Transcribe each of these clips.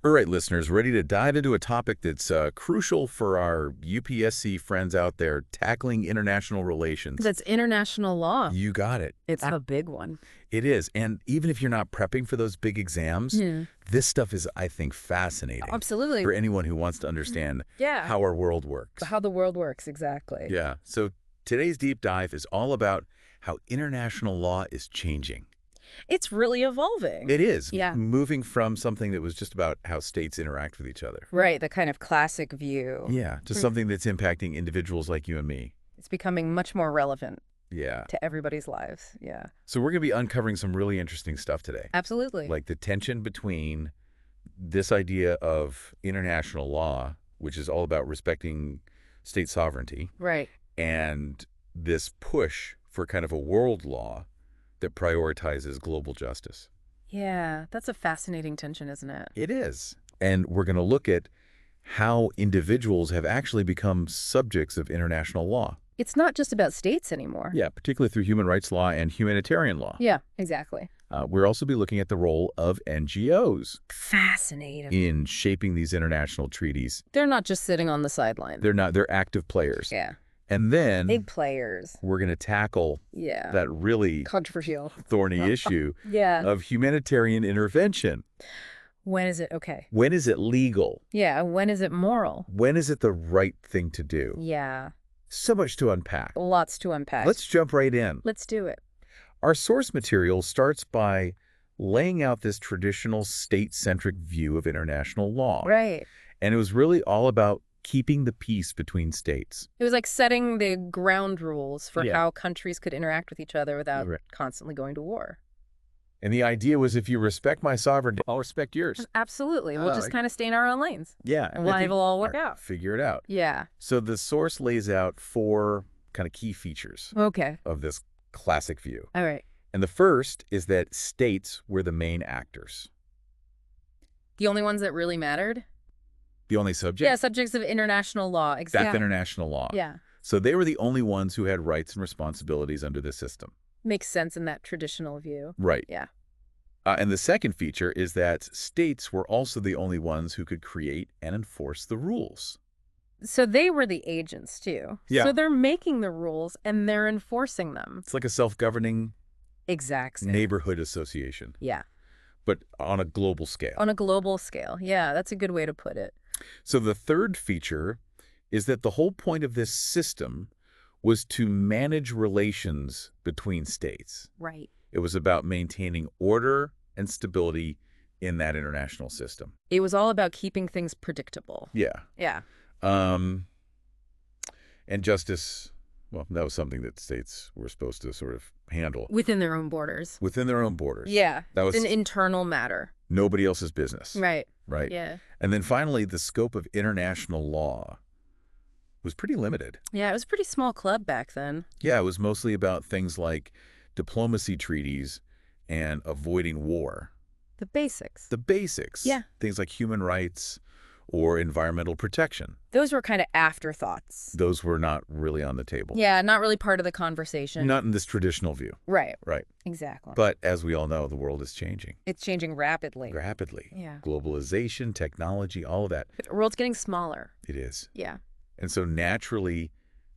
All right, listeners, ready to dive into a topic that's crucial for our UPSC friends out there, tackling international relations. That's international law. You got it. It's a big one. It is. And even if you're not prepping for those big exams, Yeah. this stuff is, I think, fascinating. Absolutely. For anyone who wants to understand Yeah. how our world works. How the world works, exactly. Yeah. So today's deep dive is all about how international law is changing. It's really evolving. It is. Yeah. Moving from something that was just about how states interact with each other. Right, the kind of classic view. Yeah, to something that's impacting individuals like you and me. It's becoming much more relevant Yeah. to everybody's lives. Yeah. So we're going to be uncovering some really interesting stuff today. Absolutely. Like the tension between this idea of international law, which is all about respecting state sovereignty, Right. and this push for kind of a world law that prioritizes global justice. Yeah, that's a fascinating tension, isn't it? It is. And we're going to look at how individuals have actually become subjects of international law. It's not just about states anymore. Yeah, particularly through human rights law and humanitarian law. Yeah, exactly. We'll also be looking at the role of NGOs Fascinating. in shaping these international treaties. They're not just sitting on the sideline. They're active players. Yeah. And then Big players. we're going to tackle Yeah. that really Controversial. thorny issue Yeah. of humanitarian intervention. When is it okay? When is it legal? Yeah. When is it moral? When is it the right thing to do? Yeah. So much to unpack. Lots to unpack. Let's jump right in. Let's do it. Our source material starts by laying out this traditional state-centric view of international law. Right. And it was really all about keeping the peace between states. It was like setting the ground rules for Yeah. how countries could interact with each other without Right. constantly going to war. And the idea was, if you respect my sovereignty, I'll respect yours. Absolutely. We'll just kind of stay in our own lanes. Yeah. And life will all work out. Figure it out. Yeah. So the source lays out 4 kind of key features Okay. of this classic view. All right. And the first is that states were the main actors. The only ones that really mattered? The only subject? Yeah, subjects of international law. That's Exactly. international law. Yeah. So they were the only ones who had rights and responsibilities under this system. Makes sense in that traditional view. Right. Yeah. And the second feature is that states were also the only ones who could create and enforce the rules. So they were the agents, too. Yeah. So they're making the rules and they're enforcing them. It's like a self-governing Exactly. neighborhood association, Yeah. but on a global scale. On a global scale. Yeah, that's a good way to put it. So the third feature is that the whole point of this system was to manage relations between states. Right. It was about maintaining order and stability in that international system. It was all about keeping things predictable. Yeah. Yeah. And justice, well, that was something that states were supposed to sort of handle Within their own borders. within their own borders. Yeah. That was It's an internal matter. nobody else's business. Right. Right. Yeah. And then finally, the scope of international law was pretty limited. Yeah, it was a pretty small club back then. Yeah, it was mostly about things like diplomacy treaties and avoiding war. The basics. The basics. Yeah. Things like human rights or environmental protection. Those were kind of afterthoughts. Those were not really on the table. Yeah, not really part of the conversation. Not in this traditional view. Right. Right. Exactly. But as we all know, the world is changing It's changing rapidly. rapidly. Yeah. Globalization, technology, all of that. The world's getting smaller. It is. Yeah. And so naturally,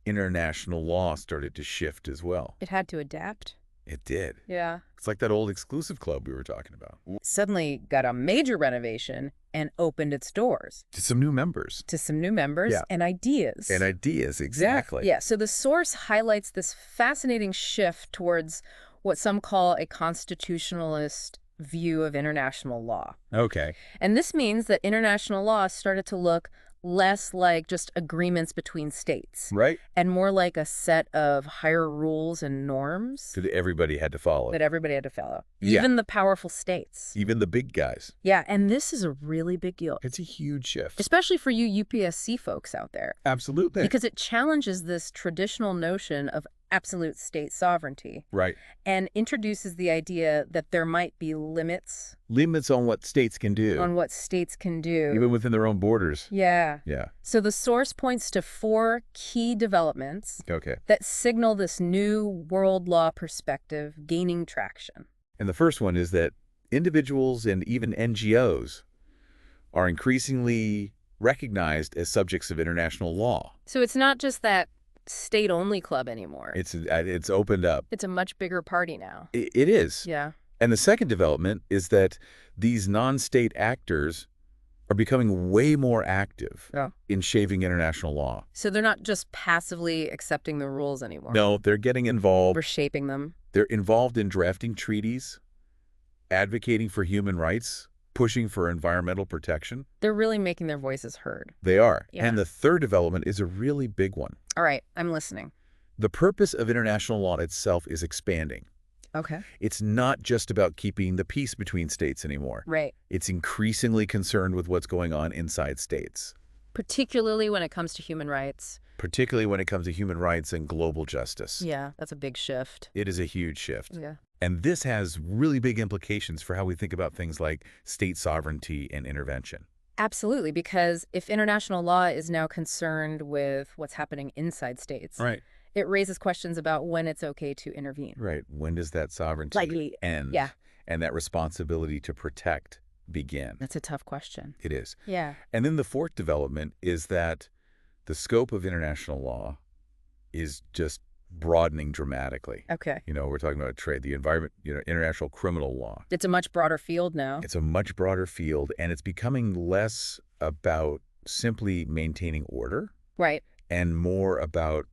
international law started to shift as well. It had to adapt. It did. Yeah. It's like that old exclusive club we were talking about. Suddenly got a major renovation and opened its doors To some new members. to some new members Yeah. and ideas. And ideas, exactly. Yeah, so the source highlights this fascinating shift towards what some call a constitutionalist view of international law. Okay. And this means that international law started to look less like just agreements between states Right? and more like a set of higher rules and norms That everybody had to follow. that everybody had to follow, Yeah. even the powerful states. Even the big guys. Yeah, and this is a really big deal, It's a huge shift. especially for you UPSC folks out there, Absolutely. because it challenges this traditional notion of absolute state sovereignty Right. and introduces the idea that there might be limits Limits on what states can do. on what states can do. Even within their own borders. Yeah. Yeah. So the source points to 4 key developments Okay. that signal this new world law perspective gaining traction. And the first one is that individuals and even NGOs are increasingly recognized as subjects of international law. So it's not just that state-only club anymore. It's opened up. It's a much bigger party now. It is. Yeah. And the second development is that these non-state actors are becoming way more active in shaping international law. So they're not just passively accepting the rules anymore. No, they're getting involved. We're shaping them. They're involved in drafting treaties, advocating for human rights, pushing for environmental protection. They're really making their voices heard. They are. Yeah. And the third development is a really big one. All right, I'm listening. The purpose of international law itself is expanding. Okay. It's not just about keeping the peace between states anymore. Right. It's increasingly concerned with what's going on inside states, Particularly when it comes to human rights. particularly when it comes to human rights and global justice. Yeah, that's a big shift. It is a huge shift. Yeah. And this has really big implications for how we think about things like state sovereignty and intervention. Absolutely, because if international law is now concerned with what's happening inside states, Right. it raises questions about when it's okay to intervene. Right. When does that sovereignty Like, end? yeah. And that responsibility to protect begin? That's a tough question. It is. Yeah. And then the fourth development is that the scope of international law is just broadening dramatically. Okay. We're talking about trade, the environment, international criminal law. It's a much broader field now. It's a much broader field, and it's becoming less about simply maintaining order Right. and more about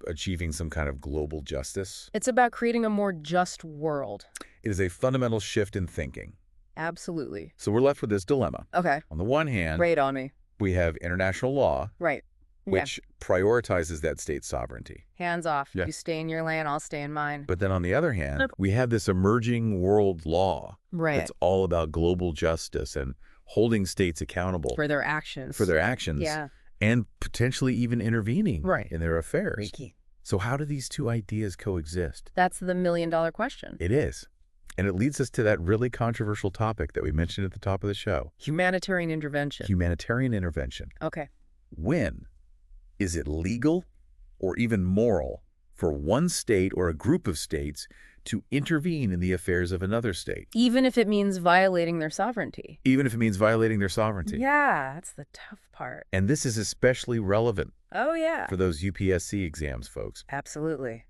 achieving some kind of global justice. It's about creating a more just world. It is a fundamental shift in thinking. Absolutely. So we're left with this dilemma. Okay. On the one hand, Right on me. we have international law, Right. which prioritizes that state sovereignty. Hands off. Yeah. You stay in your lane, I'll stay in mine. But then on the other hand, we have this emerging world law Right. that's all about global justice and holding states accountable For their actions. for their actions Yeah. and potentially even intervening Right. in their affairs. Freaky. So how do these two ideas coexist? That's the million-dollar question. It is. And it leads us to that really controversial topic that we mentioned at the top of the show, Humanitarian intervention. humanitarian intervention. Okay. When is it legal or even moral for one state or a group of states to intervene in the affairs of another state, Even if it means violating their sovereignty. even if it means violating their sovereignty? Yeah, that's the tough part. And this is especially relevant Oh, yeah. for those UPSC exams, folks. Absolutely.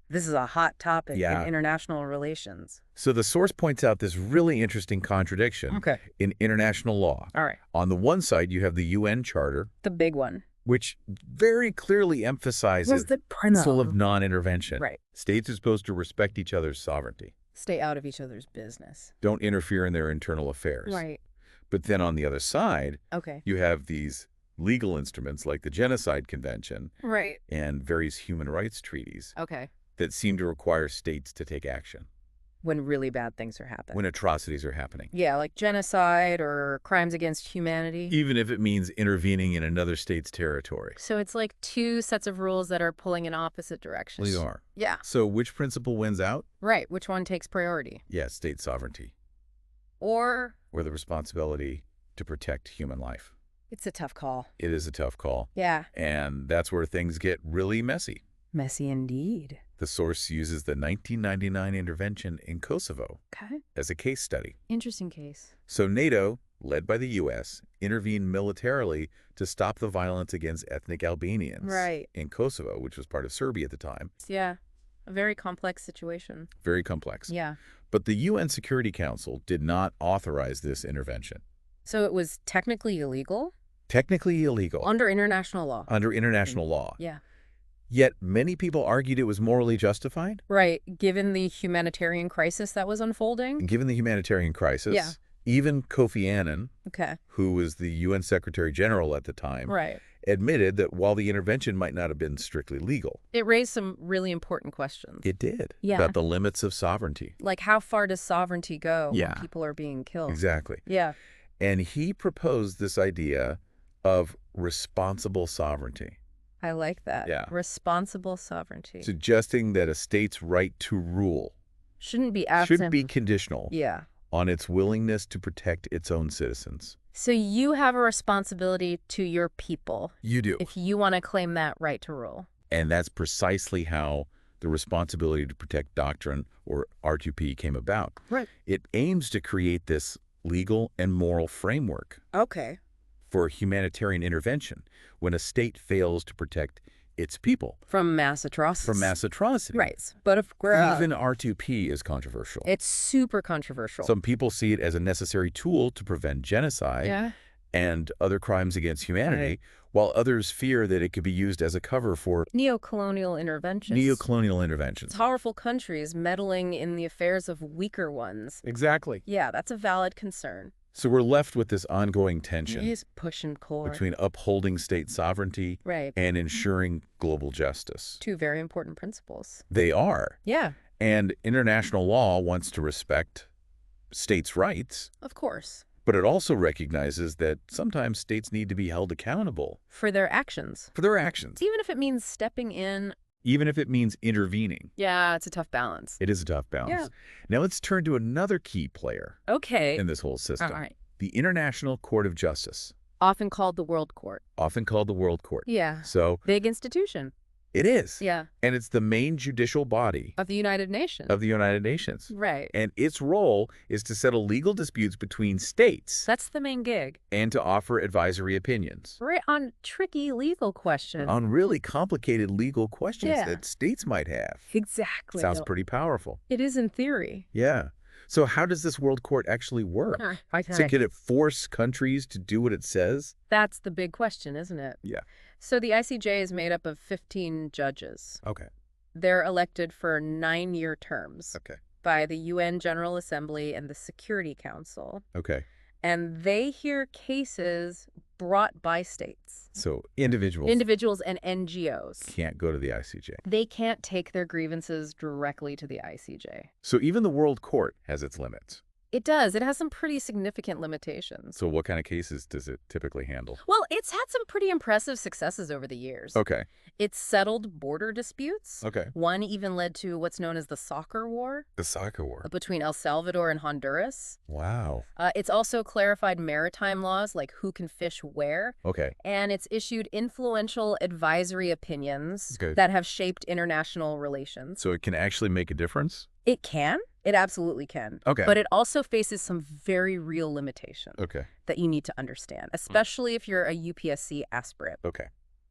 This is a hot topic Yeah. in international relations. So the source points out this really interesting contradiction Okay. in international law. All right. On the one side, you have the UN Charter, The big one. which very clearly emphasizes the principle of non-intervention. Right. States are supposed to respect each other's sovereignty. Stay out of each other's business. Don't interfere in their internal affairs. Right. But then on the other side, Okay. you have these legal instruments like the Genocide Convention Right. and various human rights treaties Okay. that seem to require states to take action When really bad things are happening. when atrocities are happening, Yeah, like genocide or crimes against humanity. even if it means intervening in another state's territory. So it's like two sets of rules that are pulling in opposite directions. They are. Yeah. So which principle wins out? Right. Which one takes priority? Yeah, state sovereignty, Or or the responsibility to protect human life. it's a tough call. It is a tough call. Yeah. And that's where things get really messy. Messy indeed. The source uses the 1999 intervention in Kosovo Okay. as a case study. Interesting case. So NATO, led by the U.S., intervened militarily to stop the violence against ethnic Albanians Right. in Kosovo, which was part of Serbia at the time. Yeah. A very complex situation. Very complex. Yeah. But the UN Security Council did not authorize this intervention. So it was technically illegal? Technically illegal Under international law. under international law. Yeah. Yet many people argued it was morally justified. Right. Given the humanitarian crisis that was unfolding? Given the humanitarian crisis, Yeah. even Kofi Annan, Okay. who was the UN Secretary General at the time, Right. admitted that while the intervention might not have been strictly legal, It raised some really important questions. it did Yeah. about the limits of sovereignty. Like, how far does sovereignty go Yeah. when people are being killed? Exactly. Yeah. And he proposed this idea of responsible sovereignty, I like that. Yeah. Responsible sovereignty. suggesting that a state's right to rule Shouldn't be absent. should be conditional Yeah. on its willingness to protect its own citizens. So you have a responsibility to your people You do. if you want to claim that right to rule. And that's precisely how the responsibility to protect doctrine, or R2P, came about. Right. It aims to create this legal and moral framework Okay. for humanitarian intervention when a state fails to protect its people From mass atrocities. from mass atrocity. Right. But if Even R2P is controversial. it's super controversial. Some people see it as a necessary tool to prevent genocide yeah. and other crimes against humanity, Right. while others fear that it could be used as a cover for Neocolonial interventions. neocolonial interventions. Powerful countries meddling in the affairs of weaker ones. Exactly. Yeah, that's a valid concern. So we're left with this ongoing tension He's pushing core. between upholding state sovereignty Right. and ensuring global justice. Two very important principles. They are. Yeah, And international law wants to respect states' rights, of course. but it also recognizes that sometimes states need to be held accountable For their actions. for their actions, Even if it means stepping in. even if it means intervening. Yeah, it's a tough balance. It is a tough balance. Yeah. Now let's turn to another key player Okay. in this whole system, All right. the International Court of Justice, Often called the World Court. often called the World Court. Yeah. So Big institution. it is. Yeah. And it's the main judicial body Of the United Nations. of the United Nations. Right. And its role is to settle legal disputes between states That's the main gig. and to offer advisory opinions Right on tricky legal questions. on really complicated legal questions Yeah. that states might have. Exactly. Sounds pretty powerful. It is in theory. Yeah. So how does this World Court actually work? So can it force countries to do what it says? That's the big question, isn't it? Yeah. So the ICJ is made up of 15 judges. Okay. They're elected for 9-year terms Okay. by the UN General Assembly and the Security Council. Okay. And they hear cases brought by states, So individuals individuals and NGOs. can't go to the ICJ. They can't take their grievances directly to the ICJ. So even the World Court has its limits. It does. It has some pretty significant limitations. So what kind of cases does it typically handle? Well, it's had some pretty impressive successes over the years. Okay. It's settled border disputes. Okay. One even led to what's known as the Soccer War The Soccer War. between El Salvador and Honduras. Wow. It's also clarified maritime laws, like who can fish where. Okay. And it's issued influential advisory opinions Good. that have shaped international relations. So it can actually make a difference? It can. It absolutely can. Okay. But it also faces some very real limitations Okay. that you need to understand, especially if you're a UPSC aspirant. Okay.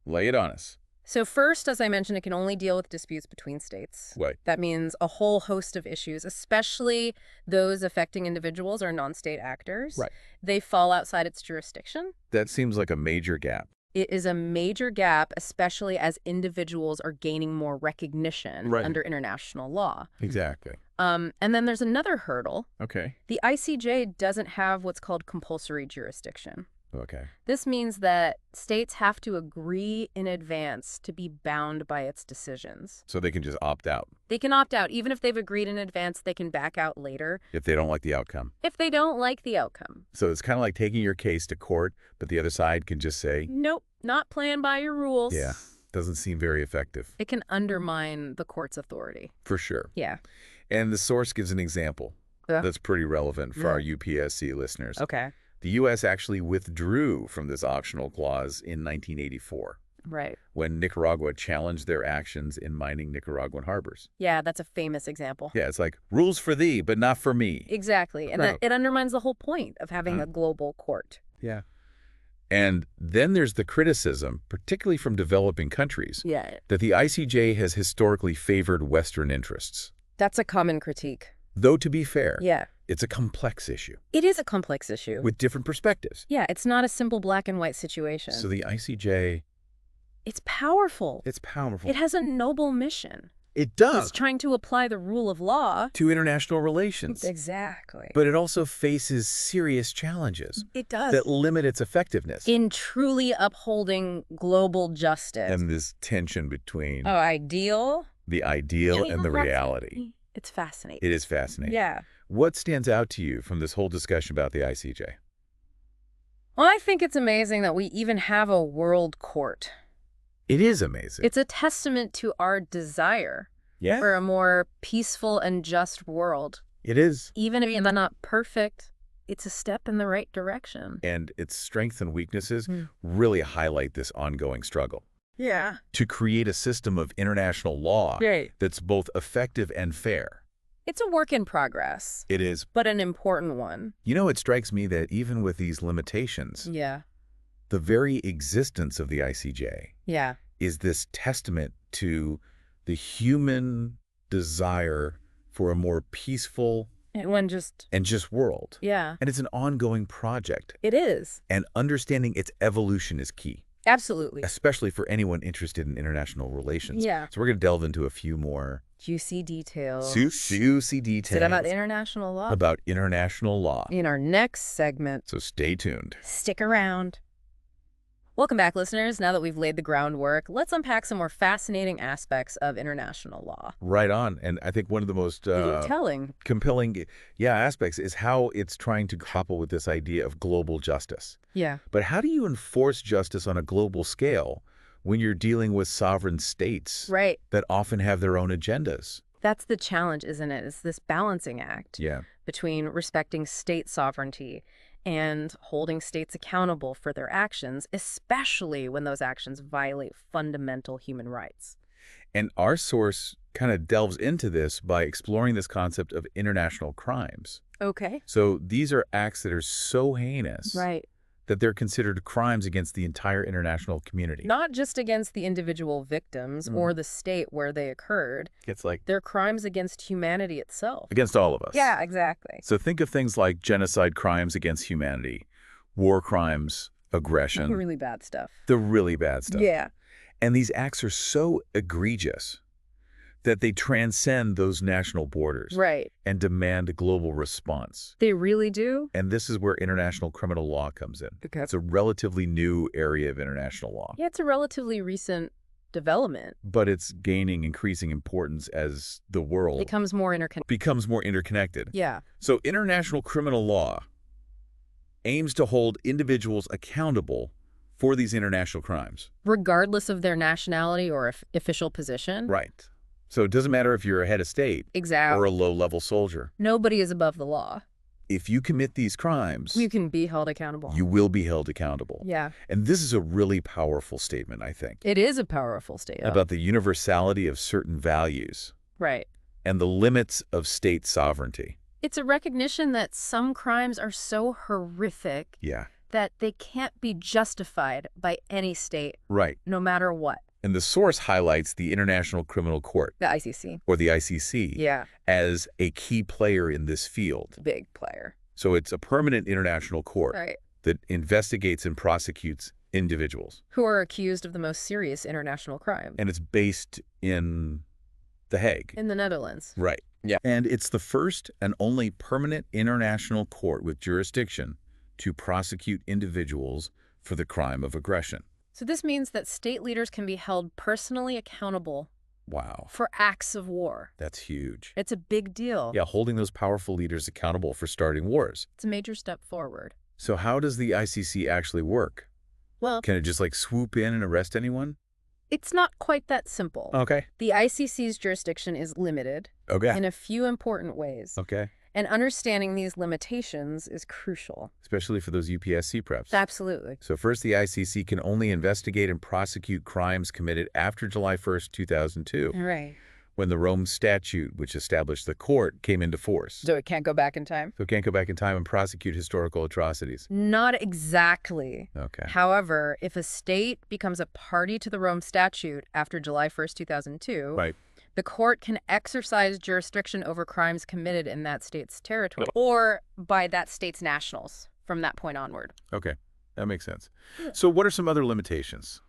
Lay it on us. So first, as I mentioned, it can only deal with disputes between states. Right. That means a whole host of issues, especially those affecting individuals or non-state actors. Right. They fall outside its jurisdiction. That seems like a major gap. It is a major gap, especially as individuals are gaining more recognition Right. under international law. Exactly. And then there's another hurdle. Okay. The ICJ doesn't have what's called compulsory jurisdiction. Okay. This means that states have to agree in advance to be bound by its decisions. So they can just opt out They can opt out. Even if they've agreed in advance, they can back out later if they don't like the outcome. if they don't like the outcome. So it's kind of like taking your case to court, but the other side can just say, Nope, not playing by your rules. yeah, doesn't seem very effective. It can undermine the court's authority. For sure. Yeah. And the source gives an example that's pretty relevant for Yeah. our UPSC listeners. Okay. The U.S. actually withdrew from this optional clause in 1984 Right. when Nicaragua challenged their actions in mining Nicaraguan harbors. Yeah, that's a famous example. Yeah, it's like, rules for thee, but not for me. Exactly. And Right. it undermines the whole point of having a global court. Yeah. And then there's the criticism, particularly from developing countries, Yeah. that the ICJ has historically favored Western interests. That's a common critique. Though, to be fair, Yeah. it's a complex issue It is a complex issue. with different perspectives. Yeah, it's not a simple black and white situation. So the ICJ, It's powerful. it's powerful. It has a noble mission. It It's does trying to apply the rule of law. to international relations. Exactly. But it also faces serious challenges It does. that limit its effectiveness. In truly upholding global justice. And this tension between Ideal. the ideal and the that's- reality. It's fascinating. It is fascinating. Yeah. What stands out to you from this whole discussion about the ICJ? Well, I think it's amazing that we even have a world court. It is amazing. It's a testament to our desire Yeah, for a more peaceful and just world. it is. Even if it's not perfect, it's a step in the right direction. And its strengths and weaknesses Hmm. really highlight this ongoing struggle Yeah. to create a system of international law Right. that's both effective and fair. It's a work in progress, It is. but an important one. You know, it strikes me that even with these limitations, Yeah. the very existence of the ICJ Yeah. is this testament to the human desire for a more peaceful And and just world. yeah, And it's an ongoing project, it is. and understanding its evolution is key, Absolutely. especially for anyone interested in international relations. Yeah. So we're going to delve into a few more Juicy details. juicy details About international law about international law. in our next segment. So stay tuned. Stick around. Welcome back, listeners. Now that we've laid the groundwork, let's unpack some more fascinating aspects of international law. Right on. And I think one of the most Telling. compelling aspects is how it's trying to grapple with this idea of global justice. Yeah. But how do you enforce justice on a global scale when you're dealing with sovereign states Right. that often have their own agendas? That's the challenge, isn't it? It's this balancing act Yeah. between respecting state sovereignty and holding states accountable for their actions, especially when those actions violate fundamental human rights. And our source kind of delves into this by exploring this concept of international crimes. Okay. So these are acts that are so heinous Right. that they're considered crimes against the entire international community. Not just against the individual victims or the state where they occurred. It's like They're crimes against humanity itself. against all of us. Yeah, exactly. So think of things like genocide crimes against humanity, war crimes, aggression, Really bad stuff. the really bad stuff. Yeah. And these acts are so egregious that they transcend those national borders Right. and demand a global response. They really do? And this is where international criminal law comes in. Okay. It's a relatively new area of international law, Yeah, it's a relatively recent development. but it's gaining increasing importance as the world Becomes more interconnected. becomes more interconnected. Yeah. So international criminal law aims to hold individuals accountable for these international crimes. Regardless of their nationality or official position. Right. So it doesn't matter if you're a head of state Exactly. or a low-level soldier. Nobody is above the law. If you commit these crimes, You can be held accountable. you will be held accountable. Yeah. And this is a really powerful statement, I think, It is a powerful statement. about the universality of certain values Right. and the limits of state sovereignty. It's a recognition that some crimes are so horrific Yeah, that they can't be justified by any state, right. no matter what. And the source highlights the International Criminal Court, The ICC. or the ICC, Yeah. as a key player in this field. Big player. So it's a permanent international court Right. that investigates and prosecutes individuals. Who are accused of the most serious international crime. And it's based in The Hague. In the Netherlands. Right. Yeah. And it's the first and only permanent international court with jurisdiction to prosecute individuals for the crime of aggression. So this means that state leaders can be held personally accountable Wow. for acts of war. That's huge. It's a big deal. Yeah, holding those powerful leaders accountable for starting wars. It's a major step forward. So how does the ICC actually work? Well, Can it just like swoop in and arrest anyone? it's not quite that simple. Okay. The ICC's jurisdiction is limited Okay. in a few important ways. Okay. And understanding these limitations is crucial. Especially for those UPSC preps. Absolutely. So first, the ICC can only investigate and prosecute crimes committed after July 1st, 2002, Right. when the Rome Statute, which established the court, came into force. So it can't go back in time? So it can't go back in time and prosecute historical atrocities. Not exactly. Okay. However, if a state becomes a party to the Rome Statute after July 1st, 2002, Right. the court can exercise jurisdiction over crimes committed in that state's territory or by that state's nationals from that point onward. Okay. That makes sense. So what are some other limitations?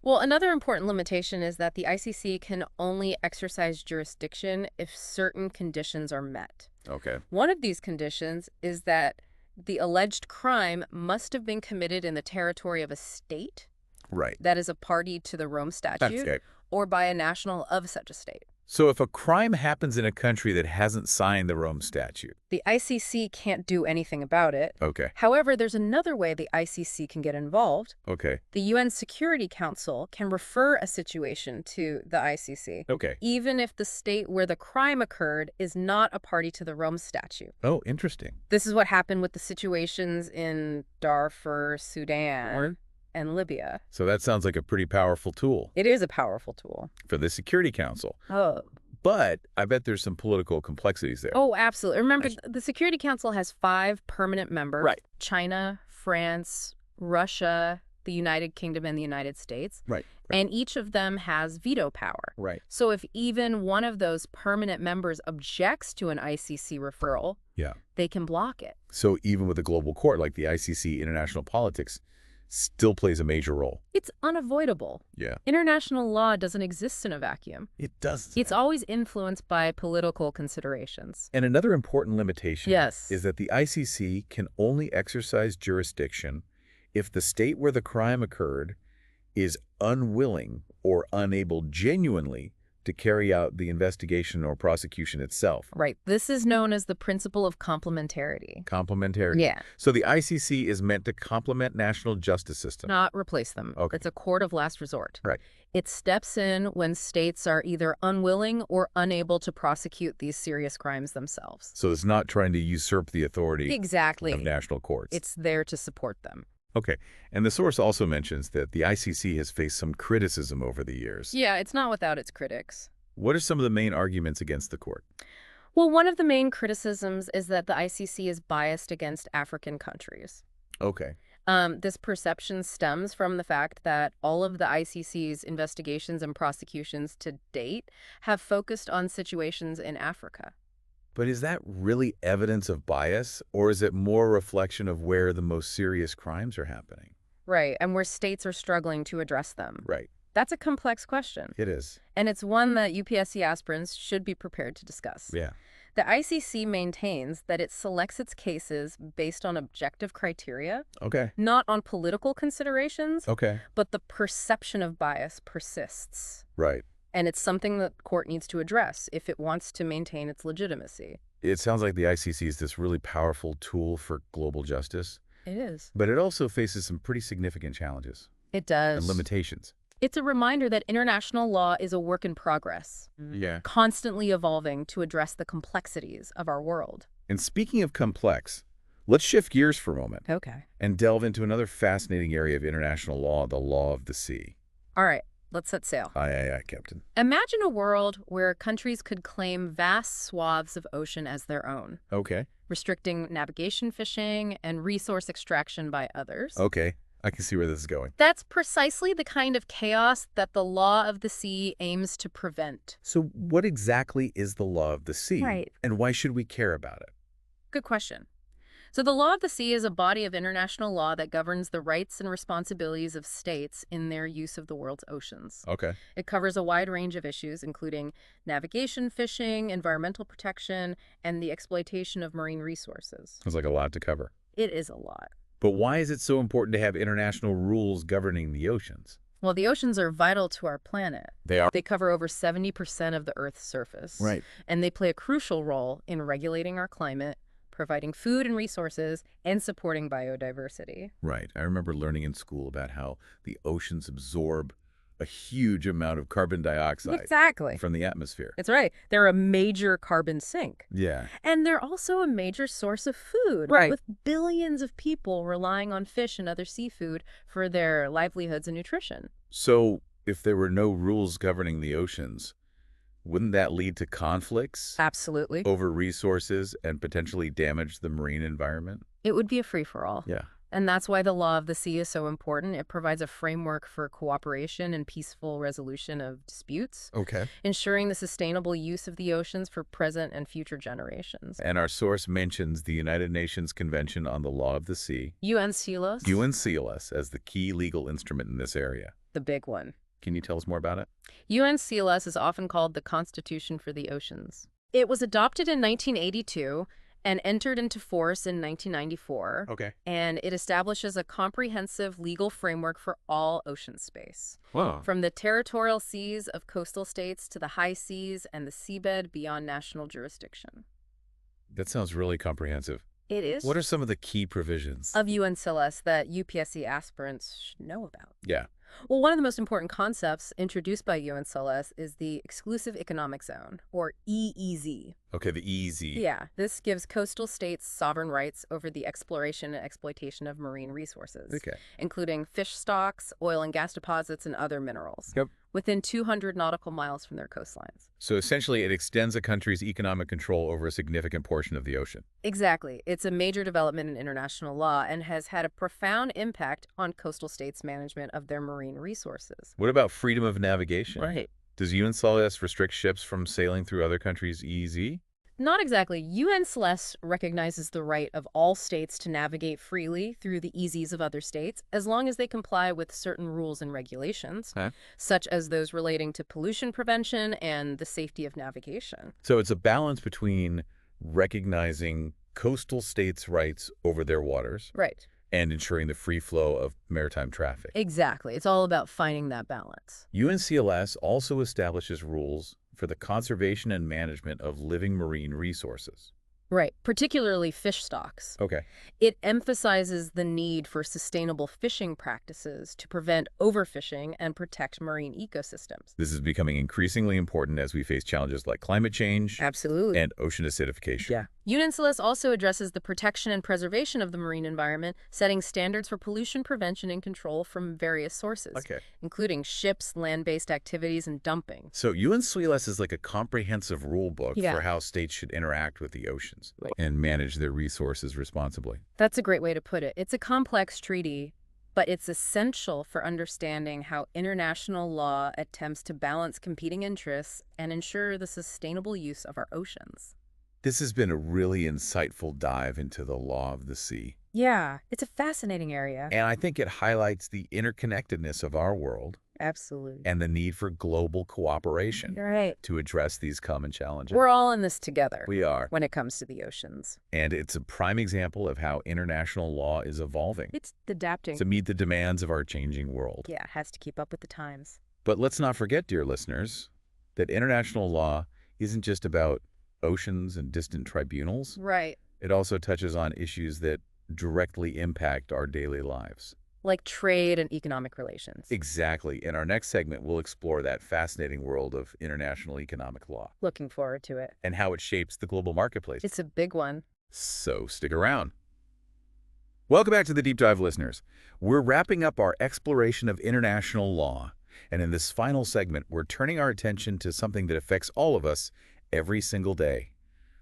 Well, another important limitation is that the ICC can only exercise jurisdiction if certain conditions are met. Okay. One of these conditions is that the alleged crime must have been committed in the territory of a state Right. that is a party to the Rome Statute Okay. or by a national of such a state. So if a crime happens in a country that hasn't signed the Rome Statute. The ICC can't do anything about it. Okay. However, there's another way the ICC can get involved. Okay. The UN Security Council can refer a situation to the ICC, Okay. even if the state where the crime occurred is not a party to the Rome Statute. Oh, interesting. This is what happened with the situations in Darfur, Sudan, and Libya. So that sounds like a pretty powerful tool It is a powerful tool. for the Security Council. Oh, But I bet there's some political complexities there. Oh, absolutely. Remember, the Security Council has 5 permanent members. Right. China, France, Russia, the United Kingdom, and the United States. Right. And each of them has veto power. Right. So if even one of those permanent members objects to an ICC referral, Yeah. they can block it. So even with a global court like the ICC, international politics still plays a major role. It's unavoidable. Yeah. International law doesn't exist in a vacuum. It does. It's always influenced by political considerations. And another important limitation Yes. is that the ICC can only exercise jurisdiction if the state where the crime occurred is unwilling or unable genuinely to carry out the investigation or prosecution itself. Right. This is known as the principle of complementarity. Complementarity. Yeah. So the ICC is meant to complement national justice system. Not replace them. Okay. It's a court of last resort. Right. It steps in when states are either unwilling or unable to prosecute these serious crimes themselves. So it's not trying to usurp the authority Exactly. of national courts. It's there to support them. Okay. And the source also mentions that the ICC has faced some criticism over the years. Yeah, it's not without its critics. What are some of the main arguments against the court? Well, one of the main criticisms is that the ICC is biased against African countries. Okay. This perception stems from the fact that all of the ICC's investigations and prosecutions to date have focused on situations in Africa. But is that really evidence of bias, or is it more a reflection of where the most serious crimes are happening? Right, and where states are struggling to address them. Right. That's a complex question. It is. And it's one that UPSC aspirants should be prepared to discuss. Yeah. The ICC maintains that it selects its cases based on objective criteria, Okay. not on political considerations, Okay. but the perception of bias persists. Right. And it's something that the court needs to address if it wants to maintain its legitimacy. It sounds like the ICC is this really powerful tool for global justice, It is. but it also faces some pretty significant challenges It does. and limitations. It's a reminder that international law is a work in progress, Yeah. constantly evolving to address the complexities of our world. And speaking of complex, let's shift gears for a moment Okay. and delve into another fascinating area of international law, the law of the sea. All right, let's set sail. Aye, Captain. Imagine a world where countries could claim vast swaths of ocean as their own, Okay. restricting navigation fishing and resource extraction by others. Okay. I can see where this is going. That's precisely the kind of chaos that the law of the sea aims to prevent. So what exactly is the law of the sea? Right. And why should we care about it? Good question. So the law of the sea is a body of international law that governs the rights and responsibilities of states in their use of the world's oceans. Okay. It covers a wide range of issues, including navigation, fishing, environmental protection, and the exploitation of marine resources. Sounds like a lot to cover. It is a lot. But why is it so important to have international rules governing the oceans? Well, the oceans are vital to our planet. They are. They cover over 70% of the Earth's surface. Right. And they play a crucial role in regulating our climate, providing food and resources, and supporting biodiversity. Right. I remember learning in school about how the oceans absorb a huge amount of carbon dioxide Exactly. from the atmosphere. That's right. They're a major carbon sink. Yeah. And they're also a major source of food, Right. with billions of people relying on fish and other seafood for their livelihoods and nutrition. So if there were no rules governing the oceans, wouldn't that lead to conflicts Absolutely. over resources and potentially damage the marine environment? It would be a free-for-all. Yeah. And that's why the law of the sea is so important. It provides a framework for cooperation and peaceful resolution of disputes, Okay. ensuring the sustainable use of the oceans for present and future generations. And our source mentions the United Nations Convention on the Law of the Sea, UNCLOS, UNCLOS, as the key legal instrument in this area. the big one. Can you tell us more about it? UNCLOS is often called the Constitution for the Oceans. It was adopted in 1982 and entered into force in 1994. Okay. And it establishes a comprehensive legal framework for all ocean space, Wow. from the territorial seas of coastal states to the high seas and the seabed beyond national jurisdiction. That sounds really comprehensive. It is What are some of the key provisions? of UNCLOS that UPSC aspirants should know about. Yeah. Well, one of the most important concepts introduced by UNCLOS is the Exclusive Economic Zone, or EEZ. Okay, the easy. Yeah, this gives coastal states sovereign rights over the exploration and exploitation of marine resources, Okay. including fish stocks, oil and gas deposits, and other minerals. Yep. within 200 nautical miles from their coastlines. So essentially, it extends a country's economic control over a significant portion of the ocean. Exactly. It's a major development in international law and has had a profound impact on coastal states' management of their marine resources. What about freedom of navigation? Right. Does UNCLOS restrict ships from sailing through other countries' EEZ? Not exactly. UNCLOS recognizes the right of all states to navigate freely through the EEZs of other states, as long as they comply with certain rules and regulations, Huh? such as those relating to pollution prevention and the safety of navigation. So it's a balance between recognizing coastal states' rights over their waters Right. and ensuring the free flow of maritime traffic. Exactly. It's all about finding that balance. UNCLOS also establishes rules for the conservation and management of living marine resources. Right, particularly fish stocks. Okay. It emphasizes the need for sustainable fishing practices to prevent overfishing and protect marine ecosystems. This is becoming increasingly important as we face challenges like climate change Absolutely. and ocean acidification. UNCLOS also addresses the protection and preservation of the marine environment, setting standards for pollution prevention and control from various sources, Okay. including ships, land-based activities, and dumping. So UNCLOS is like a comprehensive rule book Yeah. for how states should interact with the oceans Right. and manage their resources responsibly. That's a great way to put it. It's a complex treaty, but it's essential for understanding how international law attempts to balance competing interests and ensure the sustainable use of our oceans. This has been a really insightful dive into the law of the sea. Yeah, it's a fascinating area. And I think it highlights the interconnectedness of our world Absolutely. and the need for global cooperation You're right. to address these common challenges. We're all in this together We are. when it comes to the oceans. And it's a prime example of how international law is evolving It's adapting. to meet the demands of our changing world. Yeah, it has to keep up with the times. But let's not forget, dear listeners, that international law isn't just about oceans and distant tribunals. Right. It also touches on issues that directly impact our daily lives. Like trade and economic relations. Exactly. In our next segment, we'll explore that fascinating world of international economic law Looking forward to it. and how it shapes the global marketplace. It's a big one. So stick around. Welcome back to the Deep Dive, listeners. We're wrapping up our exploration of international law. And in this final segment, we're turning our attention to something that affects all of us every single day,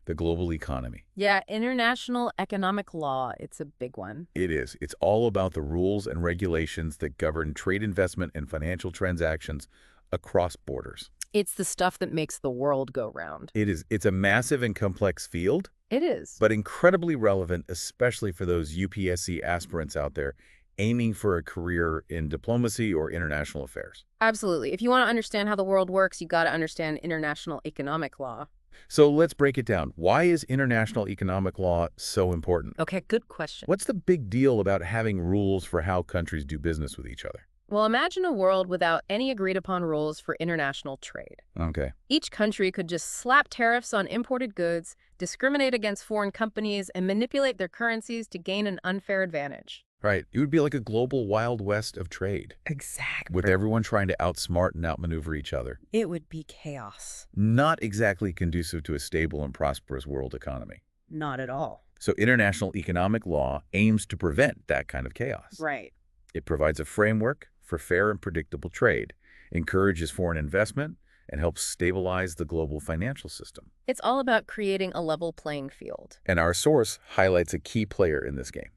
the global economy. Yeah, international economic law. It's a big one. It is. It's all about the rules and regulations that govern trade, investment, and financial transactions across borders. It's the stuff that makes the world go round. It is. It's a massive and complex field, It is. but incredibly relevant, especially for those UPSC aspirants out there aiming for a career in diplomacy or international affairs. Absolutely. If you want to understand how the world works, you got to understand international economic law. So let's break it down. Why is international economic law so important? Okay, good question. What's the big deal about having rules for how countries do business with each other? Well, imagine a world without any agreed-upon rules for international trade. Okay. Each country could just slap tariffs on imported goods, discriminate against foreign companies, and manipulate their currencies to gain an unfair advantage. Right. It would be like a global Wild West of trade, Exactly. with everyone trying to outsmart and outmaneuver each other. It would be chaos. Not exactly conducive to a stable and prosperous world economy. Not at all. So international economic law aims to prevent that kind of chaos. Right. It provides a framework for fair and predictable trade, encourages foreign investment, and helps stabilize the global financial system. It's all about creating a level playing field. And our source highlights a key player in this game,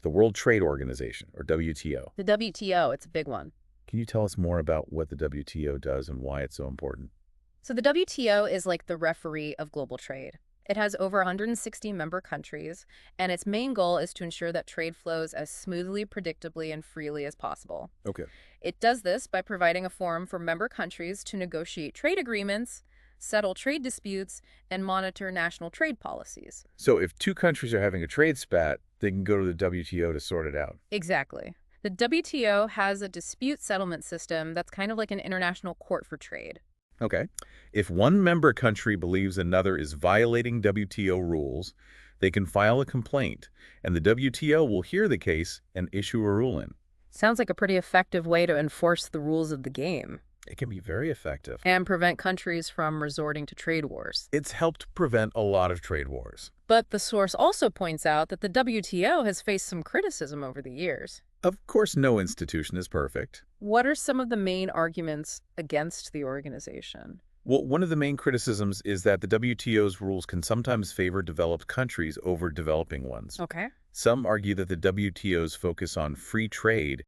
the World Trade Organization, or WTO. The WTO, it's a big one. Can you tell us more about what the WTO does and why it's so important? So the WTO is like the referee of global trade. It has over 160 member countries, and its main goal is to ensure that trade flows as smoothly, predictably, and freely as possible. Okay. It does this by providing a forum for member countries to negotiate trade agreements, settle trade disputes, and monitor national trade policies. So if two countries are having a trade spat, they can go to the WTO to sort it out. Exactly. The WTO has a dispute settlement system that's kind of like an international court for trade. Okay. If one member country believes another is violating WTO rules, they can file a complaint, and the WTO will hear the case and issue a ruling. Sounds like a pretty effective way to enforce the rules of the game It can be very effective. and prevent countries from resorting to trade wars. It's helped prevent a lot of trade wars. But the source also points out that the WTO has faced some criticism over the years. Of course, no institution is perfect. What are some of the main arguments against the organization? Well, one of the main criticisms is that the WTO's rules can sometimes favor developed countries over developing ones. Okay. Some argue that the WTO's focus on free trade